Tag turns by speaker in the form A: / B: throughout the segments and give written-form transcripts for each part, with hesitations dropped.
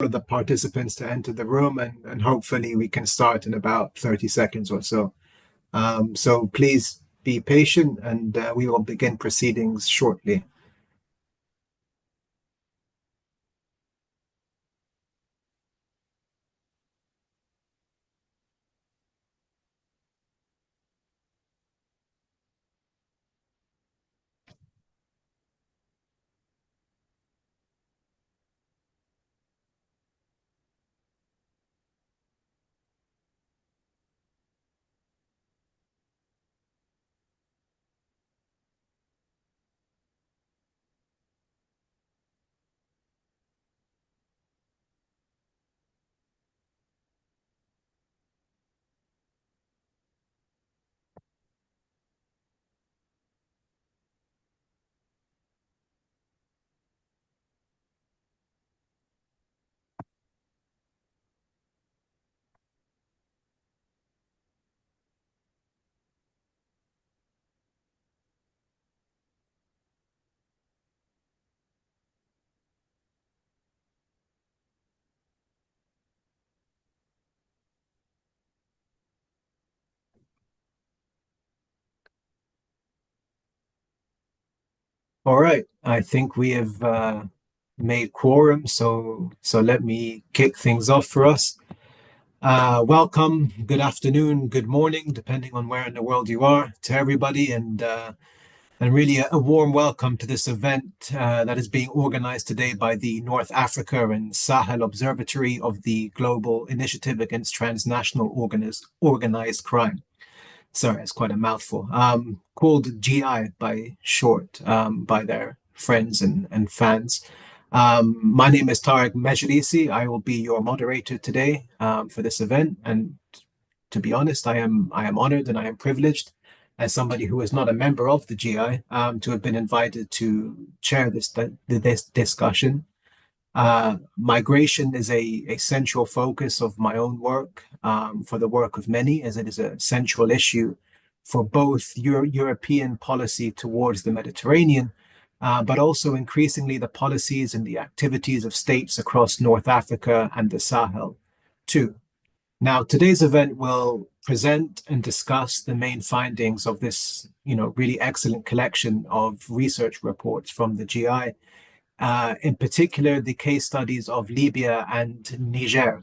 A: of the participants to enter the room, and hopefully we can start in about 30 seconds or so. So please be patient, and we will begin proceedings shortly. All right, I think we have made quorum, so let me kick things off for us. Welcome, good afternoon, good morning, depending on where in the world you are, to everybody, and really a warm welcome to this event that is being organized today by the North Africa and Sahel Observatory of the Global Initiative Against Transnational Organized Crime. Sorry, it's quite a mouthful. Called GI by short, by their friends and fans. My name is Tarek Mejlisi. I will be your moderator today for this event. And to be honest, I am honored and I am privileged as somebody who is not a member of the GI to have been invited to chair this discussion. Migration is a central focus of my own work, for the work of many, as it is a central issue for both European policy towards the Mediterranean, but also increasingly the policies and the activities of states across North Africa and the Sahel, too. Now, today's event will present and discuss the main findings of this, really excellent collection of research reports from the GI. In particular, the case studies of Libya and Niger.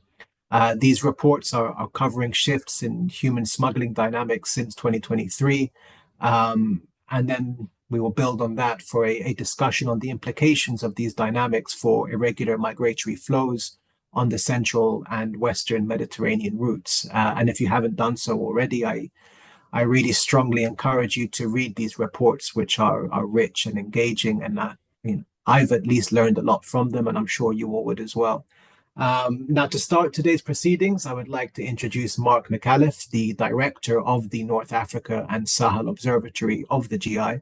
A: These reports are covering shifts in human smuggling dynamics since 2023. And then we will build on that for a discussion on the implications of these dynamics for irregular migratory flows on the central and western Mediterranean routes. And if you haven't done so already, I really strongly encourage you to read these reports, which are rich and engaging, and I've at least learned a lot from them, and I'm sure you all would as well. Now, to start today's proceedings, I would like to introduce Mark McAuliffe, the director of the North Africa and Sahel Observatory of the GI,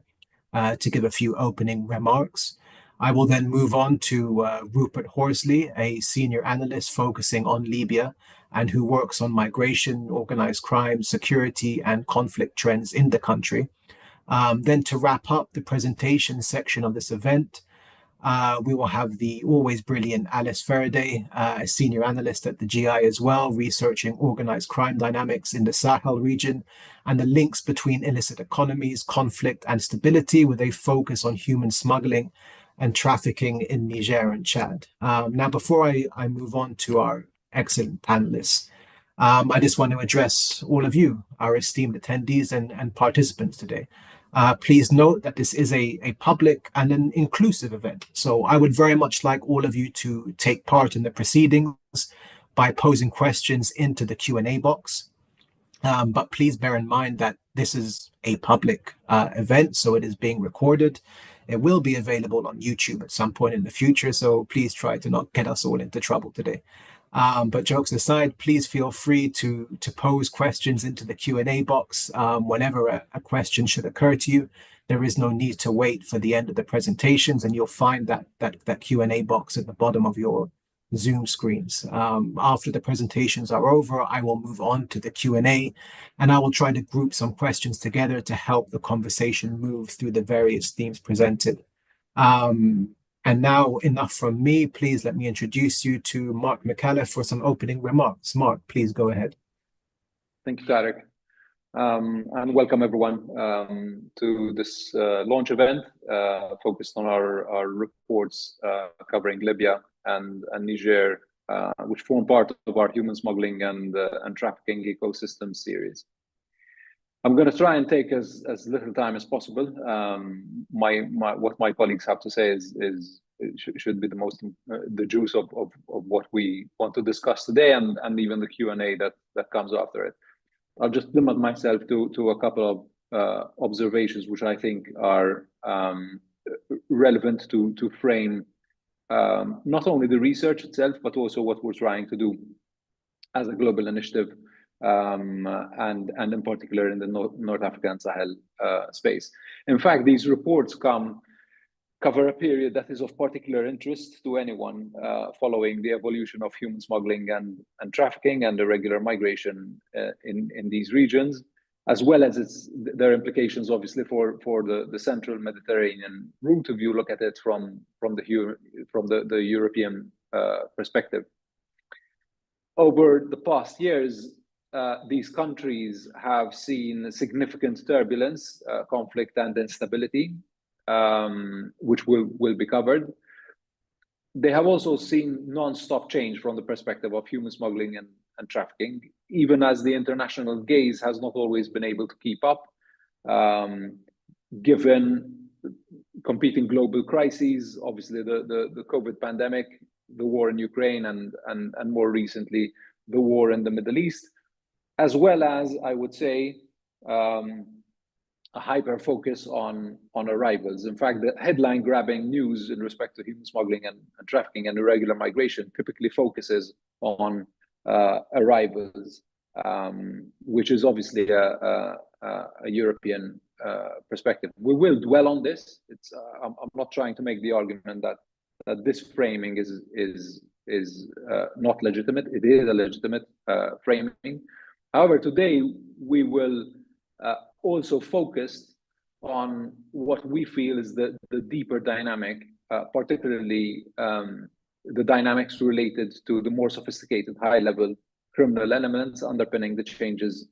A: to give a few opening remarks. I will then move on to Rupert Horsley, a senior analyst focusing on Libya and who works on migration, organized crime, security, and conflict trends in the country. Then to wrap up the presentation section of this event, we will have the always brilliant Alice Faraday, a senior analyst at the GI as well, researching organized crime dynamics in the Sahel region and the links between illicit economies, conflict, and stability, with a focus on human smuggling and trafficking in Niger and Chad. Now, before I move on to our excellent panelists, I just want to address all of you, our esteemed attendees and participants today. Please note that this is a public and an inclusive event. So I would very much like all of you to take part in the proceedings by posing questions into the Q&A box. But please bear in mind that this is a public event, so it is being recorded. It will be available on YouTube at some point in the future, so please try to not get us all into trouble today. But jokes aside, please feel free to pose questions into the Q&A box whenever a question should occur to you. There is no need to wait for the end of the presentations, and you'll find that Q&A box at the bottom of your Zoom screens. After the presentations are over, I will move on to the Q&A, and I will try to group some questions together to help the conversation move through the various themes presented. And now, enough from me. Please let me introduce you to Mark McCallum for some opening remarks. Mark, please go ahead.
B: Thank you, Tarek. And welcome everyone to this launch event focused on our reports covering Libya and Niger, which form part of our human smuggling and trafficking ecosystem series. I'm going to try and take as little time as possible. What my colleagues have to say should be the juice of what we want to discuss today, and even the Q&A that comes after it. I'll just limit myself to a couple of observations which I think are relevant to frame not only the research itself, but also what we're trying to do as a global initiative, and in particular in the North Africa and Sahel space. In fact, these reports cover a period that is of particular interest to anyone following the evolution of human smuggling and trafficking and irregular migration in these regions, as well as their implications, obviously, for the central Mediterranean route, if you look at it from the European perspective. Over the past years, these countries have seen significant turbulence, conflict, and instability, which will be covered. They have also seen non-stop change from the perspective of human smuggling and trafficking, even as the international gaze has not always been able to keep up, given competing global crises, obviously the COVID pandemic, the war in Ukraine, and more recently, the war in the Middle East, as well as, I would say, a hyper focus on arrivals. In fact, the headline grabbing news in respect to human smuggling and trafficking and irregular migration typically focuses on arrivals, which is obviously a European perspective. We will dwell on this. I'm not trying to make the argument that this framing is not legitimate. It is a legitimate framing. However, today we will also focused on what we feel is the deeper dynamic, particularly the dynamics related to the more sophisticated high-level criminal elements underpinning the changes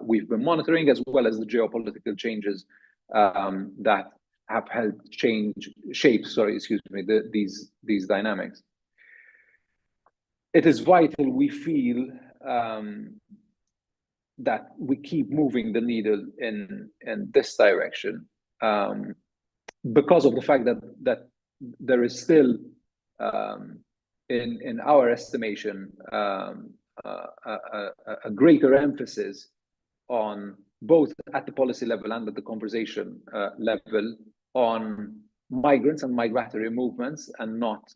B: we've been monitoring, as well as the geopolitical changes that have helped shape these dynamics. It is vital, we feel, that we keep moving the needle in this direction, because of the fact that there is still, in our estimation, a greater emphasis on both at the policy level and at the conversation level on migrants and migratory movements, and not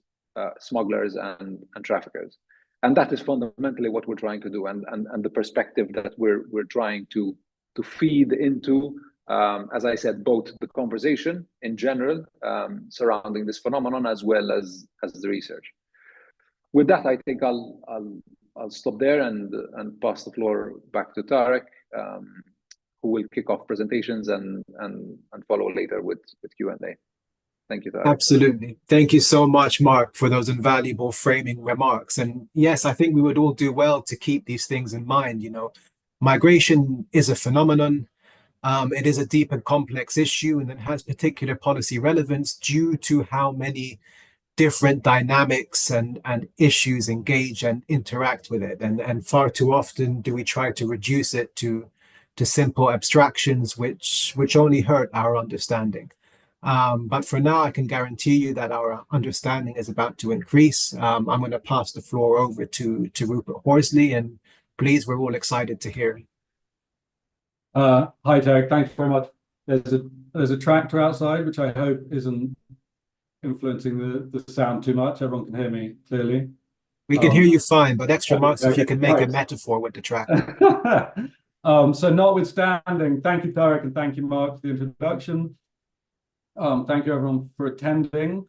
B: smugglers and traffickers. And that is fundamentally what we're trying to do, and the perspective that we're trying to feed into, as I said, both the conversation in general surrounding this phenomenon, as well as the research. With that, I think I'll stop there and pass the floor back to Tarek, who will kick off presentations and follow later with Q&A. Thank you, Tarek.
A: Absolutely. Thank you so much, Mark, for those invaluable framing remarks. And yes, I think we would all do well to keep these things in mind. You know, migration is a phenomenon. It is a deep and complex issue, and it has particular policy relevance due to how many different dynamics and issues engage and interact with it. And far too often do we try to reduce it to simple abstractions, which only hurt our understanding. But for now, I can guarantee you that our understanding is about to increase. I'm going to pass the floor over to Rupert Horsley, and please, we're all excited to hear.
C: Hi, Tarek. Thanks very much. There's a tractor outside, which I hope isn't influencing the sound too much. Everyone can hear me clearly.
A: We can hear you fine, but extra marks if you can make a metaphor with the tractor.
C: So notwithstanding, thank you, Tarek, and thank you, Mark, for the introduction. Thank you, everyone, for attending.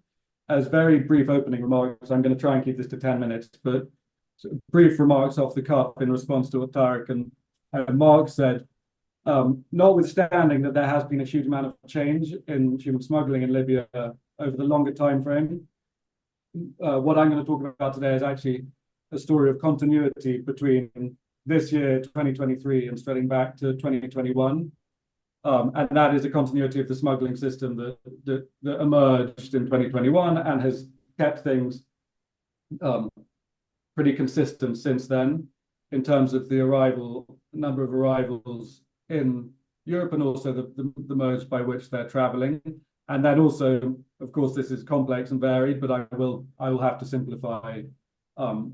C: As very brief opening remarks, I'm going to try and keep this to 10 minutes, but brief remarks off the cuff in response to what Tarek and Mark said. Notwithstanding that there has been a huge amount of change in human smuggling in Libya over the longer time frame, what I'm going to talk about today is actually a story of continuity between this year, 2023, and spreading back to 2021. And that is a continuity of the smuggling system that emerged in 2021 and has kept things pretty consistent since then in terms of the number of arrivals in Europe and also the modes by which they're traveling. And then also, of course, this is complex and varied, but I will have to simplify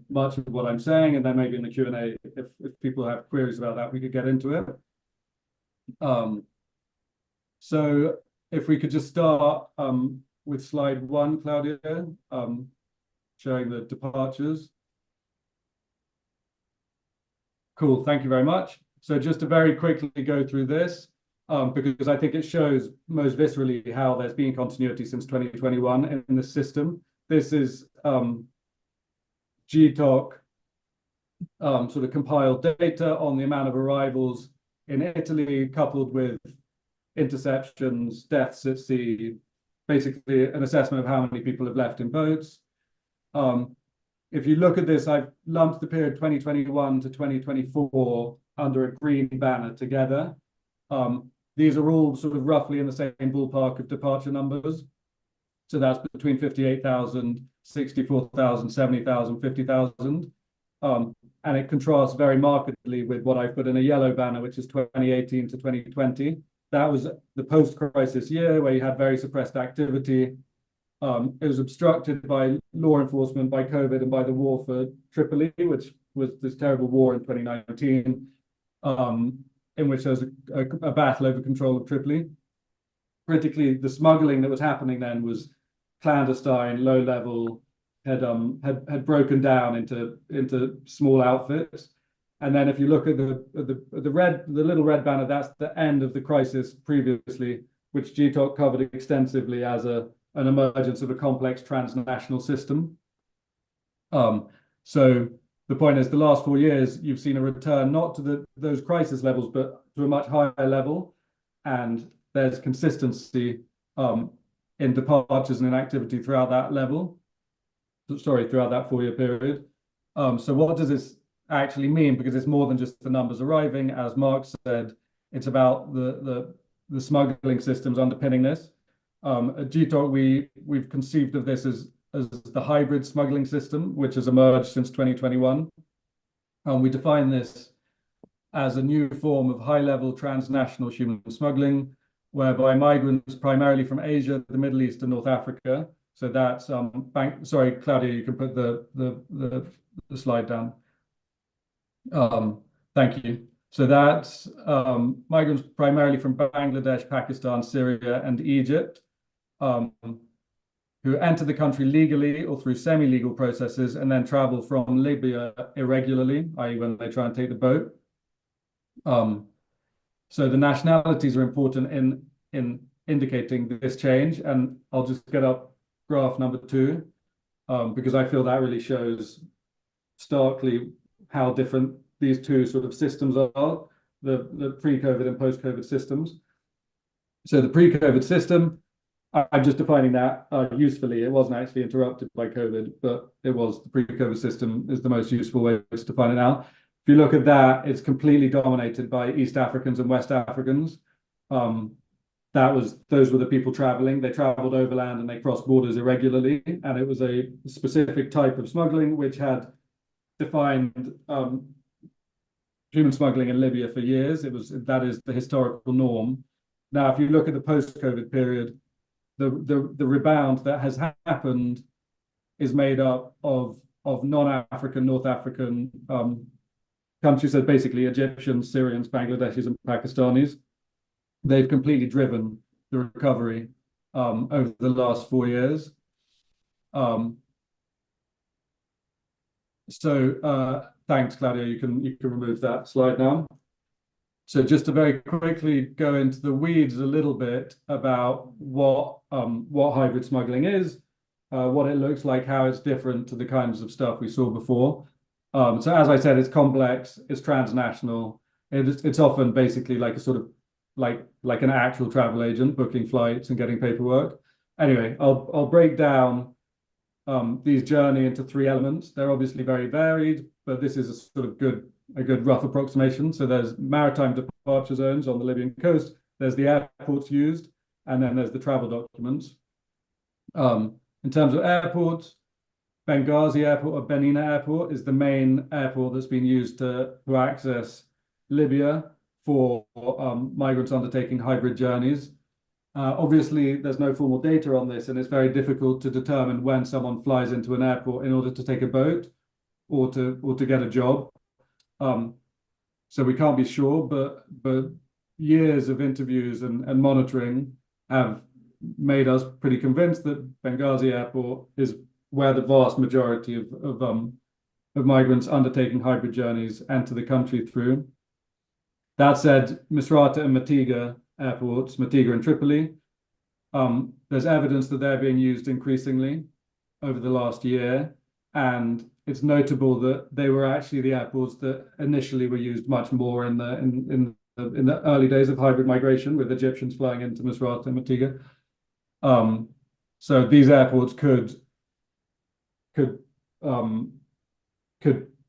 C: much of what I'm saying, and then maybe in the Q&A, if people have queries about that, we could get into it. So if we could just start with slide 1, Claudia, showing the departures. Cool, thank you very much. So just to very quickly go through this, because I think it shows most viscerally how there's been continuity since 2021 in the system. This is GI-TOC sort of compiled data on the amount of arrivals in Italy, coupled with interceptions, deaths at sea, basically an assessment of how many people have left in boats. If you look at this, I've lumped the period 2021 to 2024 under a green banner together. These are all sort of roughly in the same ballpark of departure numbers. So that's between 58,000, 64,000, 70,000, 50,000. And it contrasts very markedly with what I've put in a yellow banner, which is 2018 to 2020. That was the post-crisis year where you had very suppressed activity. It was obstructed by law enforcement, by COVID, and by the war for Tripoli, which was this terrible war in 2019, in which there was a battle over control of Tripoli. Critically, the smuggling that was happening then was clandestine, low level, had broken down into small outfits. And then if you look at the little red banner, that's the end of the crisis previously, which GI-TOC covered extensively as an emergence of a complex transnational system. So the point is, the last 4 years, you've seen a return not to those crisis levels, but to a much higher level. And there's consistency in departures and in activity throughout that level. Sorry, throughout that 4-year period. So what does this actually mean? Because it's more than just the numbers arriving. As Mark said, it's about the smuggling systems underpinning this. At GI-TOC, we've conceived of this as the hybrid smuggling system, which has emerged since 2021. We define this as a new form of high-level transnational human smuggling, whereby migrants primarily from Asia, the Middle East, and North Africa. So that's sorry, Claudia, you can put the slide down. Thank you. So that's migrants primarily from Bangladesh, Pakistan, Syria, and Egypt, who enter the country legally or through semi-legal processes and then travel from Libya irregularly, i.e. when they try and take the boat. So the nationalities are important in indicating this change. And I'll just get up graph number 2, because I feel that really shows starkly how different these two sort of systems are, the pre-COVID and post-COVID systems. So the pre-COVID system, I'm just defining that usefully. It wasn't actually interrupted by COVID, but it was the pre-COVID system is the most useful way to define it now. If you look at that, it's completely dominated by East Africans and West Africans. Those were the people traveling. They traveled overland and they crossed borders irregularly. And it was a specific type of smuggling which had defined human smuggling in Libya for years. That is the historical norm. Now, if you look at the post-COVID period, the rebound that has happened is made up of non-African, North African countries, so basically Egyptians, Syrians, Bangladeshis, and Pakistanis. They've completely driven the recovery over the last 4 years. Thanks, Claudia. You can remove that slide now. So just to very quickly go into the weeds a little bit about what hybrid smuggling is, what it looks like, how it's different to the kinds of stuff we saw before. So as I said, it's complex, it's transnational. It's often basically like a sort of like an actual travel agent booking flights and getting paperwork. Anyway, I'll break down these journey into three elements. They're obviously very varied, but this is a sort of a good rough approximation. So there's maritime departure zones on the Libyan coast, there's the airports used, and then there's the travel documents. In terms of airports, Benghazi Airport or Benina Airport is the main airport that's been used to access Libya for migrants undertaking hybrid journeys. Obviously, there's no formal data on this, and it's very difficult to determine when someone flies into an airport in order to take a boat or to get a job. So we can't be sure, but years of interviews and monitoring have made us pretty convinced that Benghazi Airport is where the vast majority of migrants undertaking hybrid journeys enter the country through. That said, Misrata and Matiga airports, Matiga and Tripoli, there's evidence that they're being used increasingly over the last year, and it's notable that they were actually the airports that initially were used much more in the early days of hybrid migration, with Egyptians flying into Misrata and Matiga. So these airports could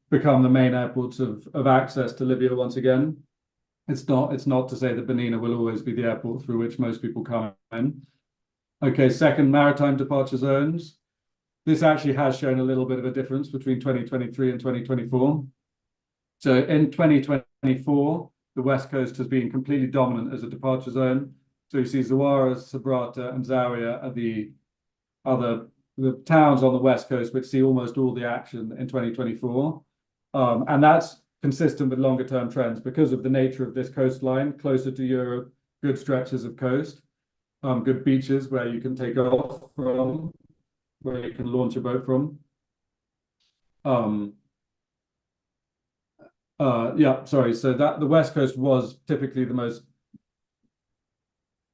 C: become the main airports of access to Libya once again. It's not to say that Benina will always be the airport through which most people come in. Okay, second, maritime departure zones. This actually has shown a little bit of a difference between 2023 and 2024. So in 2024, the West Coast has been completely dominant as a departure zone. So you see Zawara, Sabrata, and Zawiya are the towns on the West Coast which see almost all the action in 2024. And that's consistent with longer term trends because of the nature of this coastline, closer to Europe, good stretches of coast, good beaches where you can take off from, where you can launch a boat from. So that the West Coast was typically the most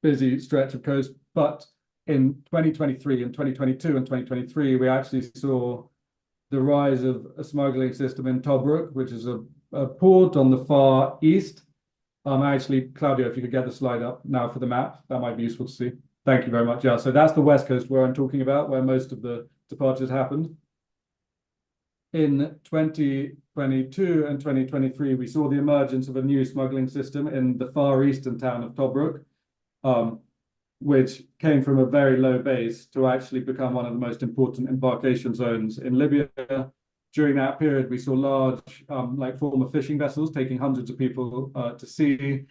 C: busy stretch of coast, but in 2023 and 2022 and 2023, we actually saw the rise of a smuggling system in Tobruk, which is a port on the far east. Actually, Claudio, if you could get the slide up now for the map, that might be useful to see. Thank you very much. Yeah, so that's the West Coast where I'm talking about, where most of the departures happened. In 2022 and 2023, we saw the emergence of a new smuggling system in the far eastern town of Tobruk, which came from a very low base to actually become one of the most important embarkation zones in Libya. During that period, we saw large, former fishing vessels taking hundreds of people to sea.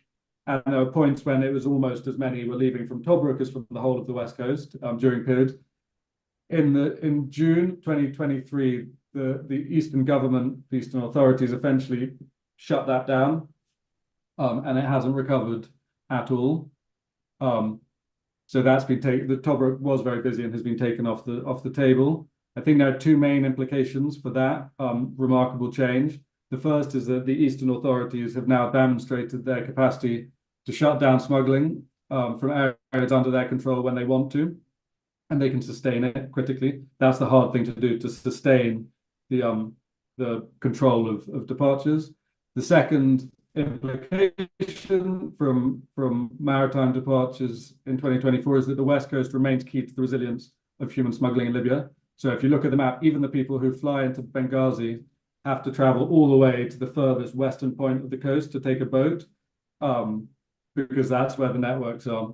C: And there were points when it was almost as many were leaving from Tobruk as from the whole of the West Coast during period. In June 2023, the Eastern government, the Eastern authorities eventually shut that down, and it hasn't recovered at all. So that's been taken. The Tobruk was very busy and has been taken off the table. I think there are two main implications for that remarkable change. The first is that the Eastern authorities have now demonstrated their capacity to shut down smuggling from areas under their control when they want to, and they can sustain it critically. That's the hard thing to do, to sustain the control of departures. The second implication from maritime departures in 2024 is that the West Coast remains key to the resilience of human smuggling in Libya. So if you look at the map, even the people who fly into Benghazi have to travel all the way to the furthest western point of the coast to take a boat, because that's where the networks are.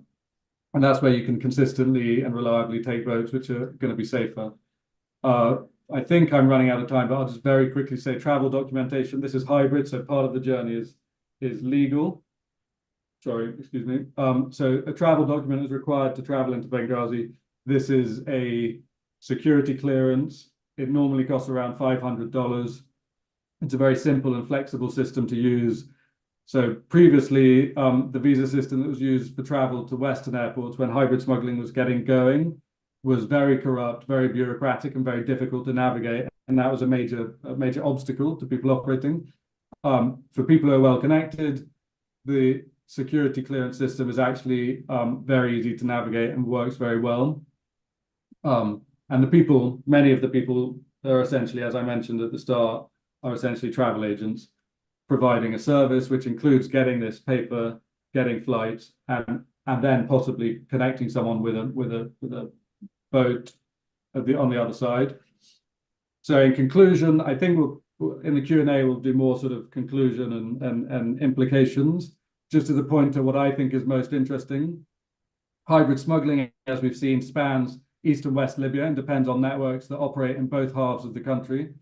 C: And that's where you can consistently and reliably take boats, which are going to be safer. I think I'm running out of time, but I'll just very quickly say travel documentation. This is hybrid, so part of the journey is legal. Sorry, excuse me. So a travel document is required to travel into Benghazi. This is a security clearance. It normally costs around $500. It's a very simple and flexible system to use. So previously, the visa system that was used for travel to Western airports when hybrid smuggling was getting going was very corrupt, very bureaucratic, and very difficult to navigate. And that was a major obstacle to people operating. For people who are well connected, the security clearance system is actually very easy to navigate and works very well. And many of the people are essentially, as I mentioned at the start, are essentially travel agents providing a service which includes getting this paper, getting flights, and then possibly connecting someone with a boat on the other side. So in conclusion, I think in the Q&A, we'll do more sort of conclusion and implications. Just to the point to what I think is most interesting, hybrid smuggling, as we've seen, spans East and West Libya and depends on networks that operate in both halves of the country.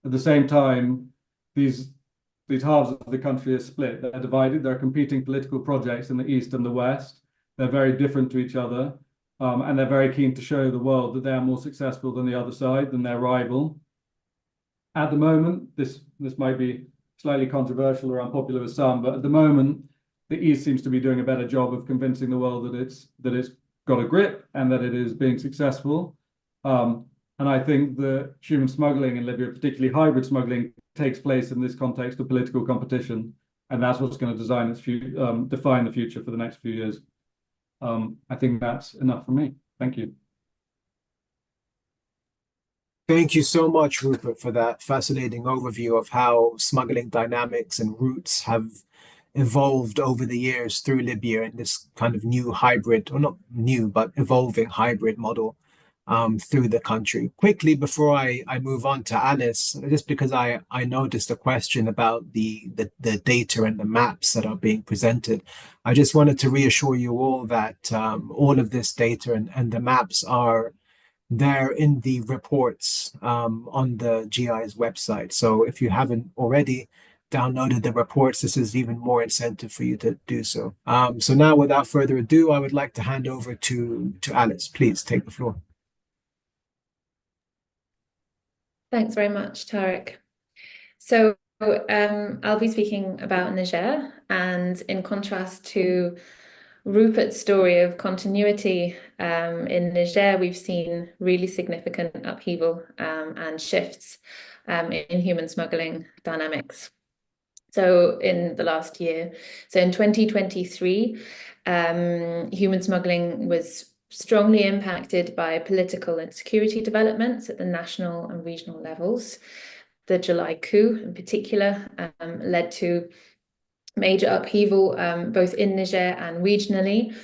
C: At the same time, these halves of the country are split. They're divided. There are competing political projects in the East and the West. They're very different to each other. And they're very keen to show the world that they are more successful than the other side, than their rival. At the moment, this might be slightly controversial or unpopular with some, but at the moment, the East seems to be doing a better job of convincing the world that it's got a grip and that it is being successful. And I think that human smuggling in Libya, particularly hybrid smuggling, takes place in this context of political competition, and that's what's going to define the future for the next few years. I think that's enough for me. Thank you.
A: Thank you so much, Rupert, for that fascinating overview of how smuggling dynamics and routes have evolved over the years through Libya in this kind of new hybrid, or not new, but evolving hybrid model through the country. Quickly, before I move on to Alice, just because I noticed a question about the data and the maps that are being presented, I just wanted to reassure you all that all of this data and the maps are there in the reports on the GI's website. So if you haven't already downloaded the reports, this is even more incentive for you to do so. So now, without further ado, I would like to hand over to Alice. Please take the floor.
D: Thanks very much, Tarek. So I'll be speaking about Niger, and in contrast to Rupert's story of continuity, in Niger, we've seen really significant upheaval and shifts in human smuggling dynamics. So in the last year, so in 2023, human smuggling was strongly impacted by political and security developments at the national and regional levels. The July coup, in particular, led to major upheaval both in Niger and regionally.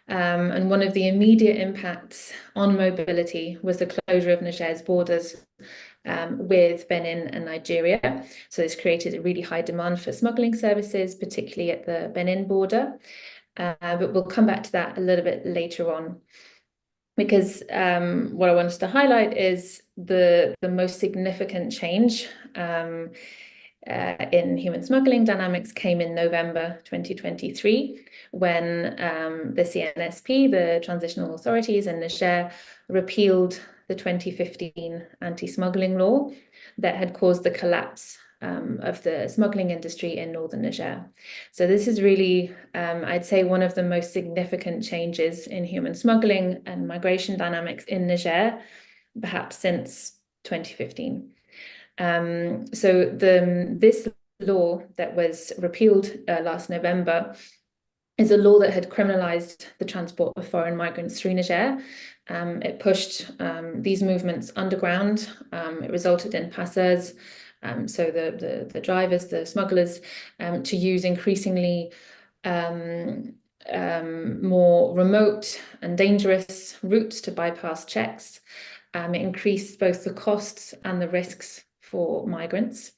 D: And one of the immediate impacts on mobility was the closure of Niger's borders with Benin and Nigeria. So this created a really high demand for smuggling services, particularly at the Benin border. But we'll come back to that a little bit later on, because what I want us to highlight is the most significant change in human smuggling dynamics came in November 2023, when the CNSP, the transitional authorities in Niger, repealed the 2015 anti-smuggling law that had caused the collapse of the smuggling industry in northern Niger. So this is really, I'd say, one of the most significant changes in human smuggling and migration dynamics in Niger, perhaps since 2015. So this law that was repealed last November is a law that had criminalized the transport of foreign migrants through Niger. It pushed these movements underground. It resulted in passeurs, so the drivers, the smugglers, to use increasingly more remote and dangerous routes to bypass checks. It increased both the costs and the risks for migrants.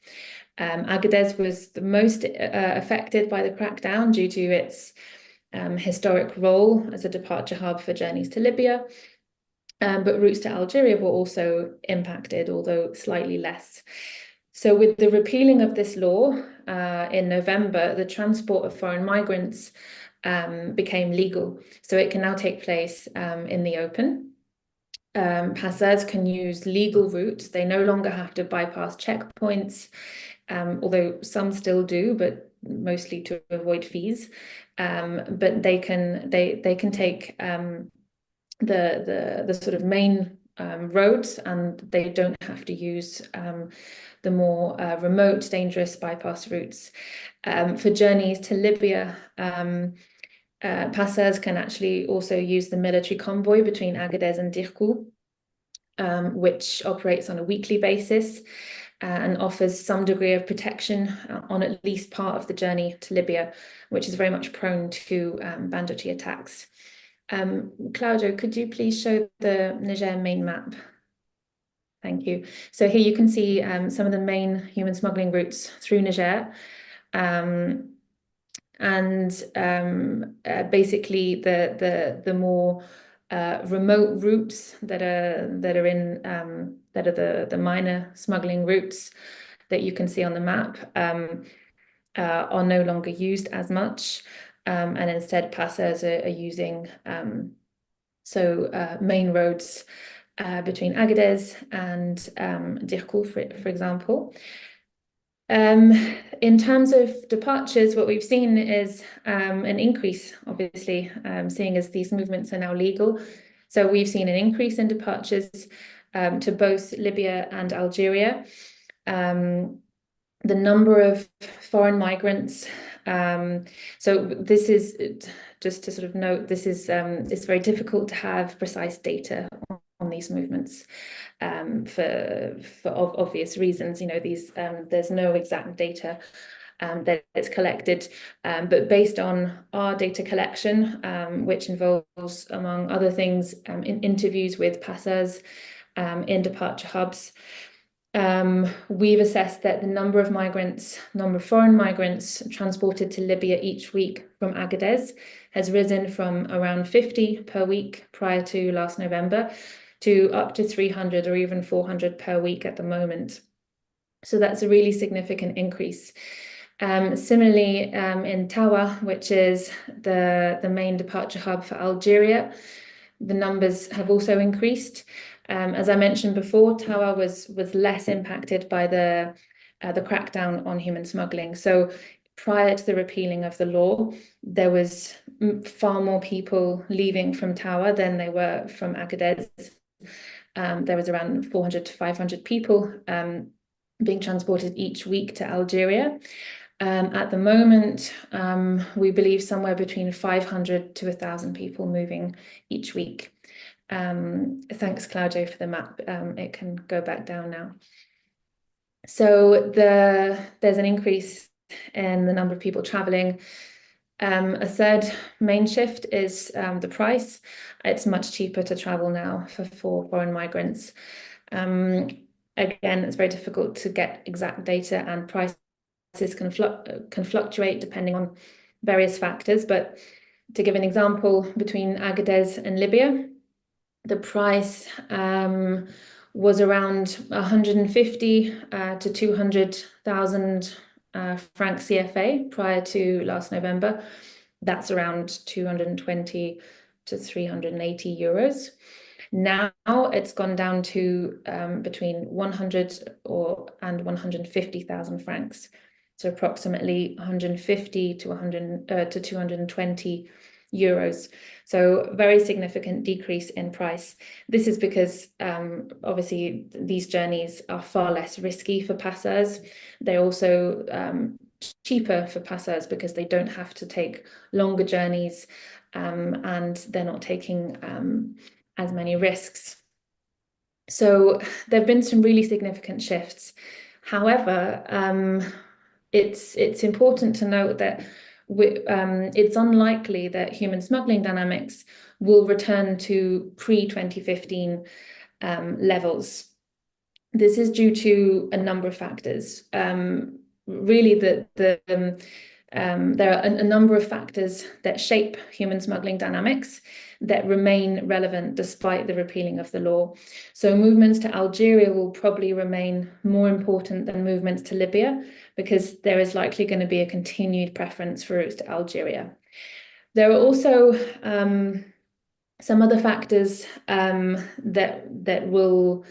D: Agadez was the most affected by the crackdown due to its historic role as a departure hub for journeys to Libya. But routes to Algeria were also impacted, although slightly less. So with the repealing of this law in November, the transport of foreign migrants became legal. So it can now take place in the open. Passeurs can use legal routes. They no longer have to bypass checkpoints, although some still do, but mostly to avoid fees. But they can take the sort of main roads, and they don't have to use the more remote, dangerous bypass routes. For journeys to Libya, passeurs can actually also use the military convoy between Agadez and Dirkou, which operates on a weekly basis and offers some degree of protection on at least part of the journey to Libya, which is very much prone to banditry attacks. Claudio, could you please show the Niger main map? Thank you. So here you can see some of the main human smuggling routes through Niger. Basically the more remote routes that are the minor smuggling routes that you can see on the map are no longer used as much, and instead passers are using main roads between Agadez and Dirkou, for example. In terms of departures, what we've seen is an increase, obviously, seeing as these movements are now legal. So we've seen an increase in departures to both Libya and Algeria. The number of foreign migrants, so this is, just to sort of note, this is it's very difficult to have precise data on these movements for obvious reasons. You know, there's no exact data that is collected, but based on our data collection, which involves, among other things, interviews with passers in departure hubs, we've assessed that the number of foreign migrants transported to Libya each week from Agadez has risen from around 50 per week prior to last November to up to 300 or even 400 per week at the moment. So that's a really significant increase. Similarly, in Tawa, which is the main departure hub for Algeria, the numbers have also increased. As I mentioned before, Tawa was less impacted by the crackdown on human smuggling. So prior to the repealing of the law, there was far more people leaving from Tawa than they were from Agadez. There was around 400 to 500 people being transported each week to Algeria. At the moment, we believe somewhere between 500 to 1,000 people moving each week. Thanks, Claudio, for the map. It can go back down now. So there's an increase in the number of people traveling. A third main shift is the price. It's much cheaper to travel now for foreign migrants. Again, it's very difficult to get exact data, and prices can fluctuate depending on various factors. But to give an example, between Agadez and Libya, the price was around 150 to 200,000 francs CFA prior to last November. That's around 220 to 380 euros. Now it's gone down to between 100 and 150,000 francs. So approximately 150 to 220 euros. So very significant decrease in price. This is because obviously these journeys are far less risky for passers. They're also cheaper for passers because they don't have to take longer journeys, and they're not taking as many risks. So there have been some really significant shifts. However, it's important to note that it's unlikely that human smuggling dynamics will return to pre-2015 levels. This is due to a number of factors. Really, there are a number of factors that shape human smuggling dynamics that remain relevant despite the repealing of the law. So movements to Algeria will probably remain more important than movements to Libya, because there is likely going to be a continued preference for routes to Algeria. There are also some other factors that will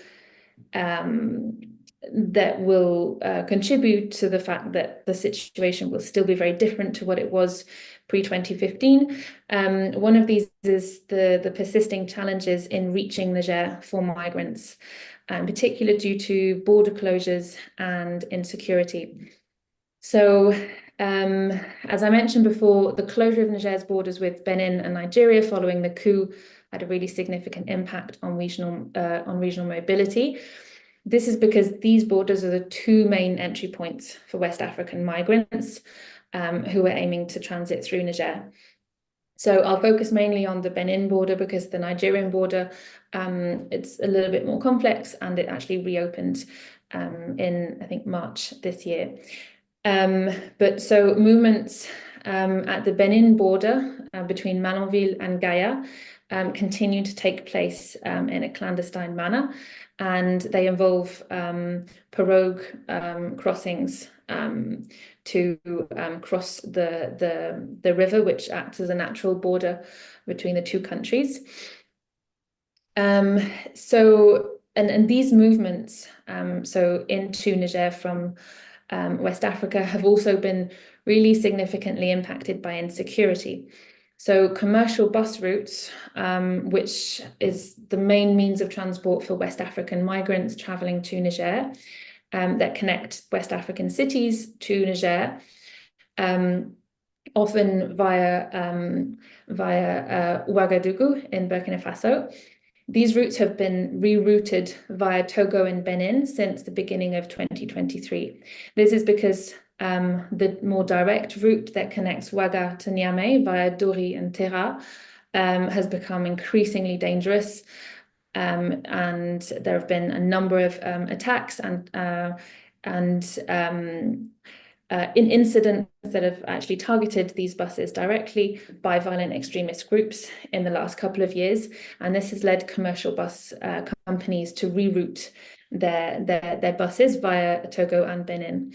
D: contribute to the fact that the situation will still be very different to what it was pre-2015. One of these is the persisting challenges in reaching Niger for migrants, in particular due to border closures and insecurity. So, as I mentioned before, the closure of Niger's borders with Benin and Nigeria following the coup had a really significant impact on regional mobility. This is because these borders are the two main entry points for West African migrants who are aiming to transit through Niger. So I'll focus mainly on the Benin border because the Nigerian border, it's a little bit more complex, and it actually reopened in, I think, March this year. But so movements at the Benin border between Malanville and Gaïa continue to take place in a clandestine manner, and they involve pirogue crossings to cross the river, which acts as a natural border between the two countries. And these movements, so into Niger from West Africa, have also been really significantly impacted by insecurity. So commercial bus routes, which is the main means of transport for West African migrants traveling to Niger, that connect West African cities to Niger, often via Ouagadougou in Burkina Faso. These routes have been rerouted via Togo and Benin since the beginning of 2023. This is because the more direct route that connects Ouaga to Niamey via Dori and Terra has become increasingly dangerous. And there have been a number of attacks in incidents that have actually targeted these buses directly by violent extremist groups in the last couple of years. And this has led commercial bus companies to reroute their buses via Togo and Benin.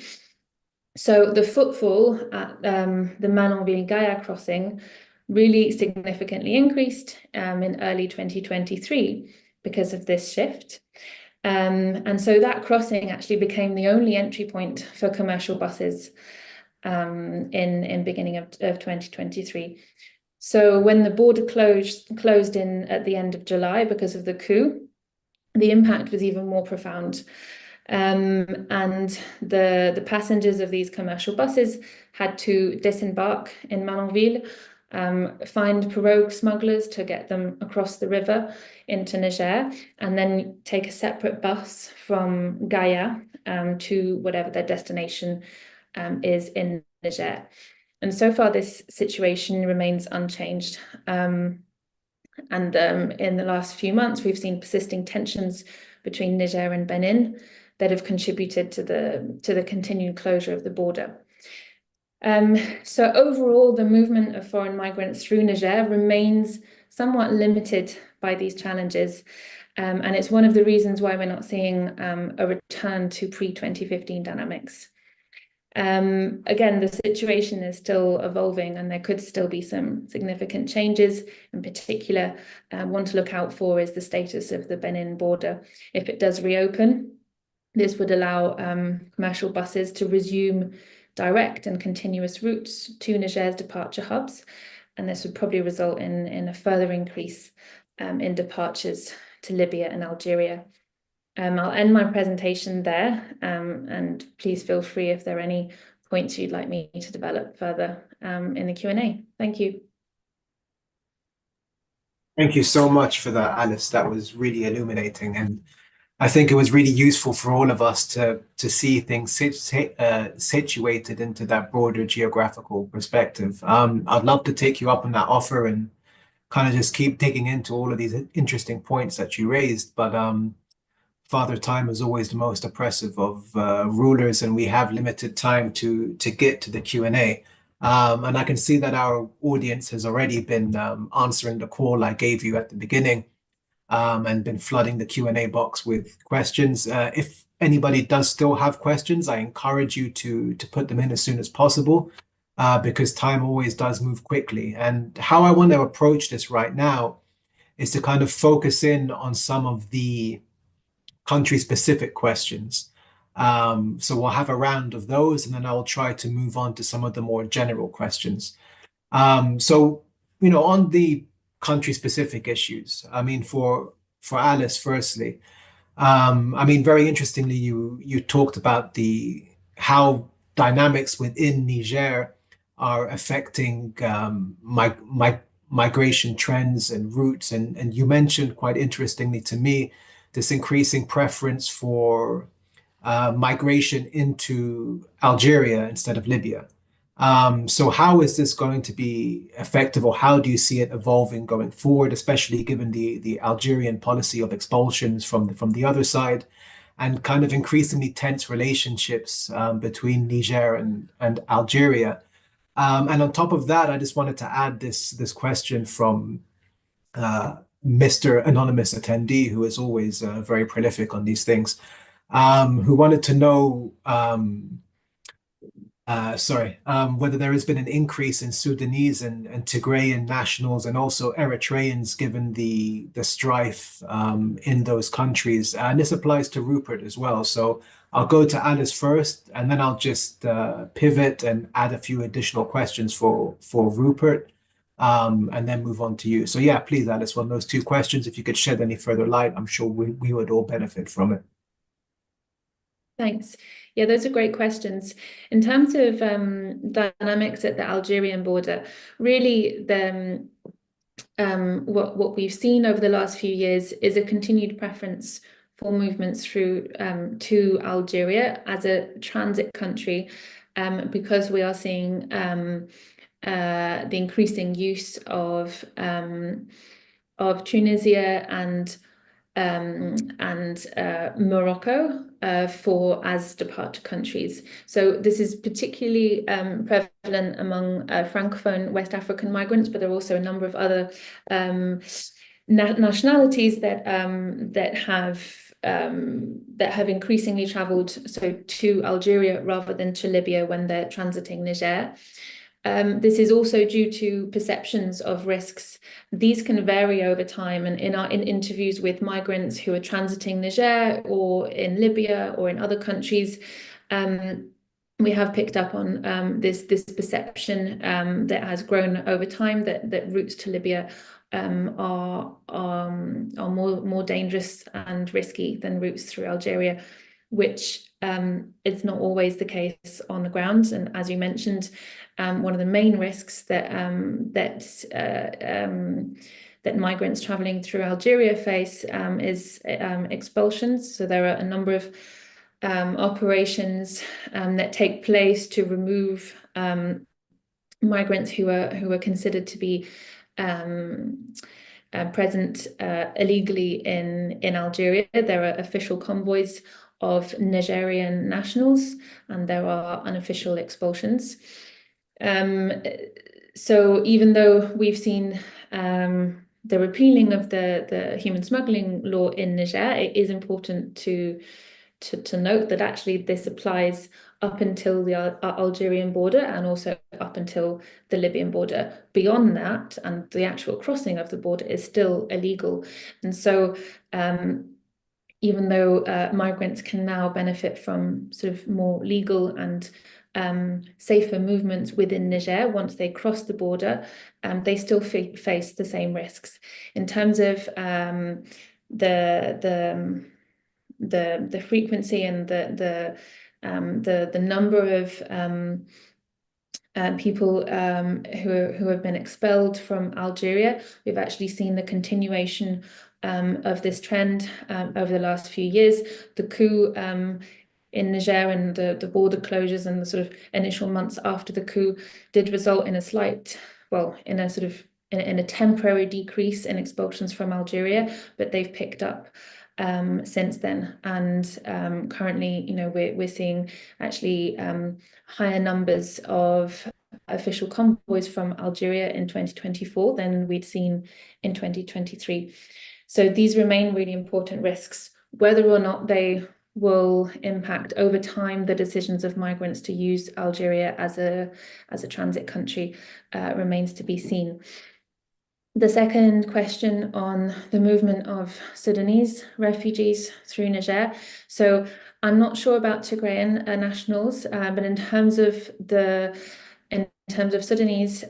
D: So the footfall at the Malanville-Gaïa crossing really significantly increased in early 2023 because of this shift. And so that crossing actually became the only entry point for commercial buses in beginning of 2023. So when the border closed in at the end of July because of the coup, the impact was even more profound. And the passengers of these commercial buses had to disembark in Malanville, find pirogue smugglers to get them across the river into Niger, and then take a separate bus from Gaïa to whatever their destination is in Niger. And so far, this situation remains unchanged. And in the last few months, we've seen persisting tensions between Niger and Benin that have contributed to the continued closure of the border. So overall, the movement of foreign migrants through Niger remains somewhat limited by these challenges. And it's one of the reasons why we're not seeing a return to pre-2015 dynamics. Again, the situation is still evolving, and there could still be some significant changes. In particular, one to look out for is the status of the Benin border. If it does reopen, this would allow commercial buses to resume direct and continuous routes to Niger's departure hubs, and this would probably result in a further increase in departures to Libya and Algeria. I'll end my presentation there, and please feel free if there are any points you'd like me to develop further in the Q&A. Thank you.
A: Thank you so much for that, Alice. That was really illuminating, and I think it was really useful for all of us to see things situated into that broader geographical perspective. I'd love to take you up on that offer and kind of just keep digging into all of these interesting points that you raised. But Father Time is always the most oppressive of rulers, and we have limited time to get to the Q&A. And I can see that our audience has already been answering the call I gave you at the beginning. And been flooding the Q&A box with questions. If anybody does still have questions, I encourage you to put them in as soon as possible, because time always does move quickly. And how I want to approach this right now is to kind of focus in on some of the country-specific questions. So we'll have a round of those, and then I'll try to move on to some of the more general questions. So, on the country-specific issues, I mean, for Alice, firstly, I mean, very interestingly, you talked about how dynamics within Niger are affecting migration trends and routes, and you mentioned, quite interestingly to me, this increasing preference for migration into Algeria instead of Libya. So how is this going to be effective, or how do you see it evolving going forward, especially given the Algerian policy of expulsions from the other side, and kind of increasingly tense relationships between Niger and Algeria? And on top of that, I just wanted to add this question from Mr. Anonymous Attendee, who is always very prolific on these things, who wanted to know, whether there has been an increase in Sudanese and Tigrayan nationals and also Eritreans given the strife in those countries. And this applies to Rupert as well. So I'll go to Alice first, and then I'll just pivot and add a few additional questions for Rupert, and then move on to you. So yeah, please, Alice, on those two questions, if you could shed any further light, I'm sure we would all benefit from it.
D: Thanks. Yeah, those are great questions. In terms of dynamics at the Algerian border, really what we've seen over the last few years is a continued preference for movements through to Algeria as a transit country, because we are seeing the increasing use of Tunisia and Morocco as departure countries. So this is particularly prevalent among Francophone West African migrants, but there are also a number of other nationalities that have increasingly travelled to Algeria rather than to Libya when they're transiting Niger. This is also due to perceptions of risks. These can vary over time, and in interviews with migrants who are transiting Niger or in Libya or in other countries, we have picked up on this perception that has grown over time that routes to Libya are more dangerous and risky than routes through Algeria, which is not always the case on the ground. And as you mentioned, one of the main risks that migrants traveling through Algeria face is expulsions. So there are a number of operations that take place to remove migrants who are considered to be present illegally in Algeria. There are official convoys of Nigerian nationals, and there are unofficial expulsions. So even though we've seen the repealing of the human smuggling law in Niger, it is important to note that actually this applies up until the Algerian border and also up until the Libyan border. Beyond that, and the actual crossing of the border is still illegal. And so even though migrants can now benefit from sort of more legal and safer movements within Niger, once they cross the border, they still face the same risks. In terms of the frequency and the number of people who have been expelled from Algeria, we've actually seen the continuation of this trend over the last few years. The coup in Niger and the border closures and the sort of initial months after the coup did result in a temporary decrease in expulsions from Algeria, but they've picked up since then. And currently, we're seeing actually higher numbers of official convoys from Algeria in 2024 than we'd seen in 2023. So these remain really important risks. Whether or not they will impact over time the decisions of migrants to use Algeria as a transit country remains to be seen. The second question on the movement of Sudanese refugees through Niger. So I'm not sure about Tigrayan nationals, but in terms of Sudanese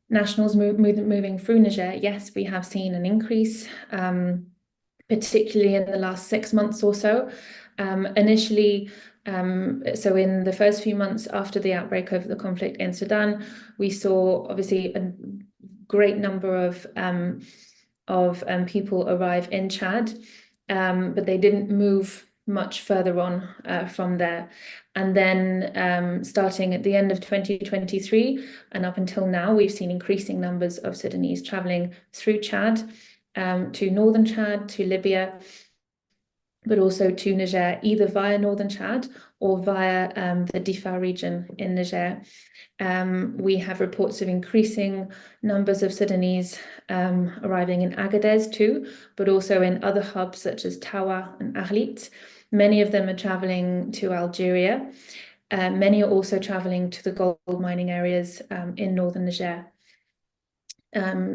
D: nationals moving through Niger, yes, we have seen an increase, particularly in the last 6 months or so. Initially, so in the first few months after the outbreak of the conflict in Sudan, we saw obviously a great number of people arrive in Chad, but they didn't move much further on from there. And then starting at the end of 2023 and up until now, we've seen increasing numbers of Sudanese traveling through Chad, to northern Chad, to Libya, but also to Niger, either via northern Chad or via the Difa region in Niger. We have reports of increasing numbers of Sudanese arriving in Agadez too, but also in other hubs such as Tawa and Arlit. Many of them are traveling to Algeria. Many are also traveling to the gold mining areas in northern Niger.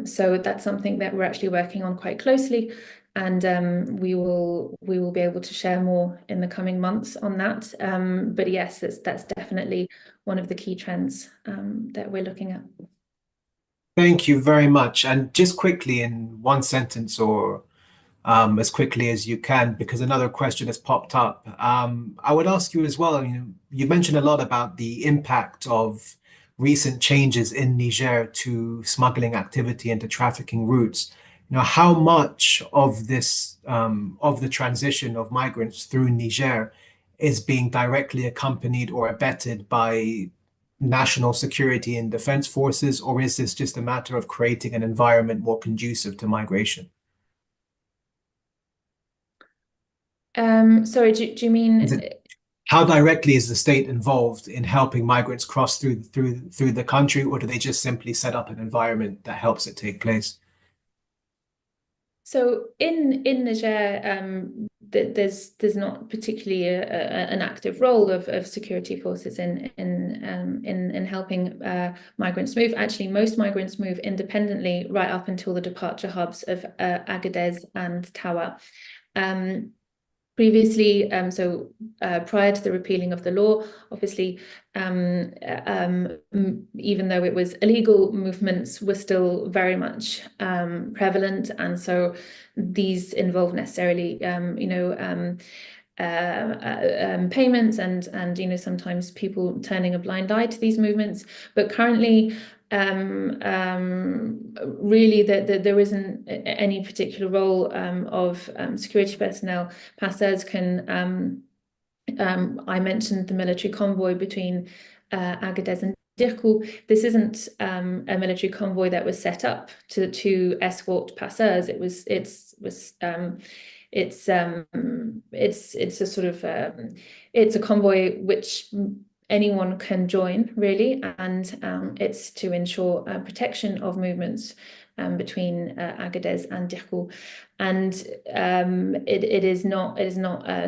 D: So that's something that we're actually working on quite closely, and we will be able to share more in the coming months on that. But yes, that's definitely one of the key trends that we're looking at.
A: Thank you very much. And just quickly, in one sentence or as quickly as you can, because another question has popped up. I would ask you as well, you mentioned a lot about the impact of recent changes in Niger to smuggling activity and to trafficking routes. How much of this, of the transition of migrants through Niger is being directly accompanied or abetted by national security and defense forces, or is this just a matter of creating an environment more conducive to migration?
D: Sorry, do you mean?
A: How directly is the state involved in helping migrants cross through the country, or do they just simply set up an environment that helps it take place?
D: So in Niger, there's not particularly an active role of security forces in helping migrants move. Actually, most migrants move independently right up until the departure hubs of Agadez and Tawa. Previously, prior to the repealing of the law, obviously, even though it was illegal, movements were still very much prevalent, and so these involve necessarily, payments and sometimes people turning a blind eye to these movements. But currently, really there isn't any particular role of security personnel. Passeurs can, I mentioned the military convoy between Agadez and Dirkou. This isn't a military convoy that was set up to escort passeurs. It's a sort of it's a convoy which anyone can join, really, and it's to ensure protection of movements between Agadez and Dirkou, and it is not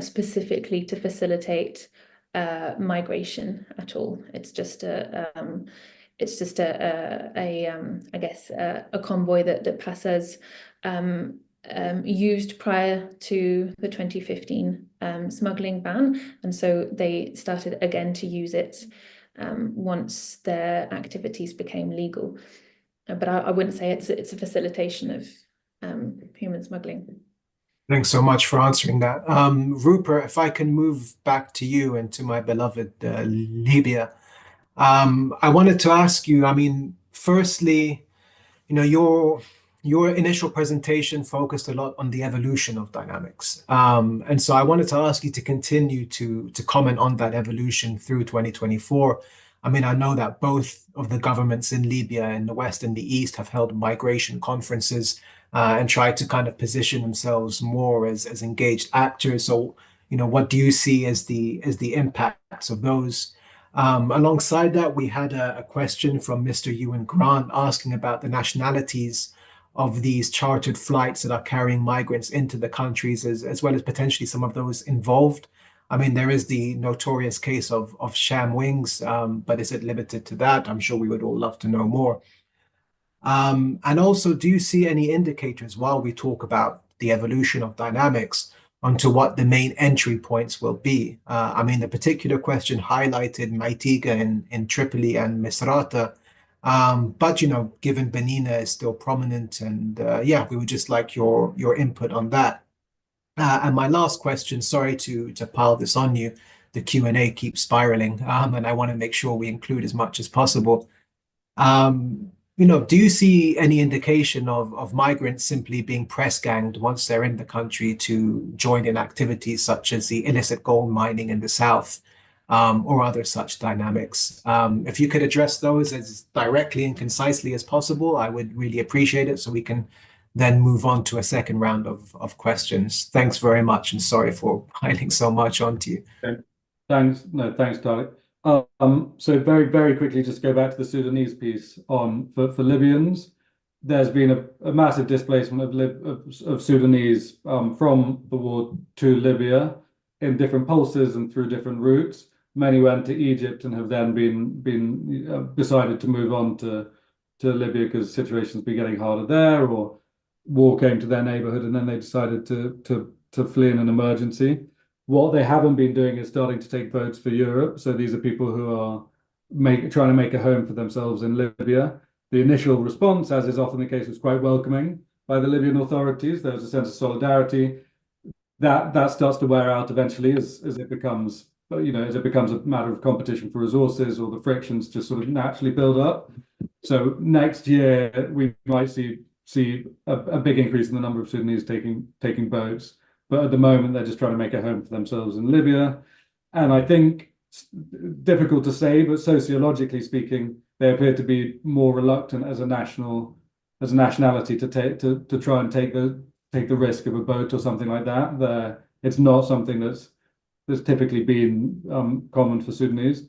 D: specifically to facilitate migration at all. It's just a I guess a convoy that passeurs used prior to the 2015 smuggling ban, and so they started again to use it once their activities became legal. But I wouldn't say it's a facilitation of human smuggling.
A: Thanks so much for answering that. Rupert, if I can move back to you and to my beloved Libya. I wanted to ask you, firstly, your initial presentation focused a lot on the evolution of dynamics. And so I wanted to ask you to continue to comment on that evolution through 2024. I know that both of the governments in Libya, in the West and the East, have held migration conferences and tried to kind of position themselves more as engaged actors. So, what do you see as the impacts of those? Alongside that, we had a question from Mr. Ewan Grant asking about the nationalities of these chartered flights that are carrying migrants into the countries, as well as potentially some of those involved. There is the notorious case of sham wings, but is it limited to that? I'm sure we would all love to know more. And also, do you see any indicators while we talk about the evolution of dynamics onto what the main entry points will be? The particular question highlighted Maitiga in Tripoli and Misrata, but given Benina is still prominent, and we would just like your input on that. And my last question, sorry to pile this on you, the Q&A keeps spiraling, and I want to make sure we include as much as possible. Do you see any indication of migrants simply being press ganged once they're in the country to join in activities such as the illicit gold mining in the south, or other such dynamics? If you could address those as directly and concisely as possible, I would really appreciate it so we can then move on to a second round of questions. Thanks very much, and sorry for piling so much onto you.
C: Okay. Thanks. No, thanks, Tariq. So very, very quickly, just go back to the Sudanese piece on for Libyans. There's been a massive displacement of Sudanese from the war to Libya in different pulses and through different routes. Many went to Egypt and have then been decided to move on to Libya because the situation's been getting harder there, or war came to their neighborhood and then they decided to flee in an emergency. What they haven't been doing is starting to take boats for Europe. So these are people who are trying to make a home for themselves in Libya. The initial response, as is often the case, was quite welcoming by the Libyan authorities. There was a sense of solidarity. That starts to wear out eventually as it becomes, as it becomes a matter of competition for resources, or the frictions just sort of naturally build up. So next year we might see a big increase in the number of Sudanese taking boats. But at the moment, they're just trying to make a home for themselves in Libya. And I think it's difficult to say, but sociologically speaking, they appear to be more reluctant as a nationality to try and take the risk of a boat or something like that. It's not something that's typically been common for Sudanese.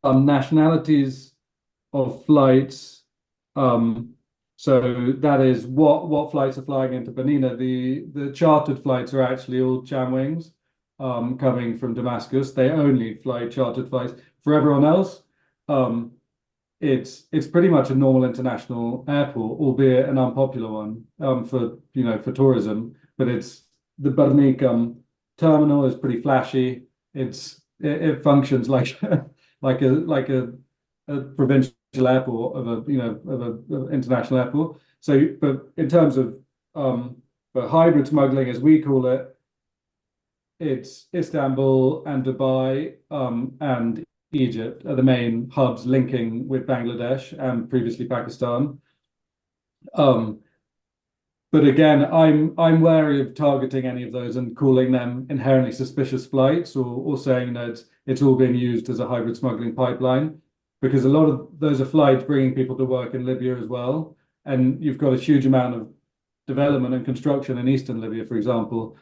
C: Nationalities of flights. So that is what flights are flying into Benina. The chartered flights are actually all Chamwings coming from Damascus. They only fly chartered flights. For everyone else, it's pretty much a normal international airport, albeit an unpopular one for tourism. But the Barnik terminal is pretty flashy. It functions like like a provincial airport of an international airport. So, but in terms of for hybrid smuggling, as we call it, it's Istanbul and Dubai and Egypt are the main hubs linking with Bangladesh and previously Pakistan. But again, I'm wary of targeting any of those and calling them inherently suspicious flights, or saying that it's all being used as a hybrid smuggling pipeline, because a lot of those are flights bringing people to work in Libya as well. And you've got a huge amount of development and construction in eastern Libya, for example,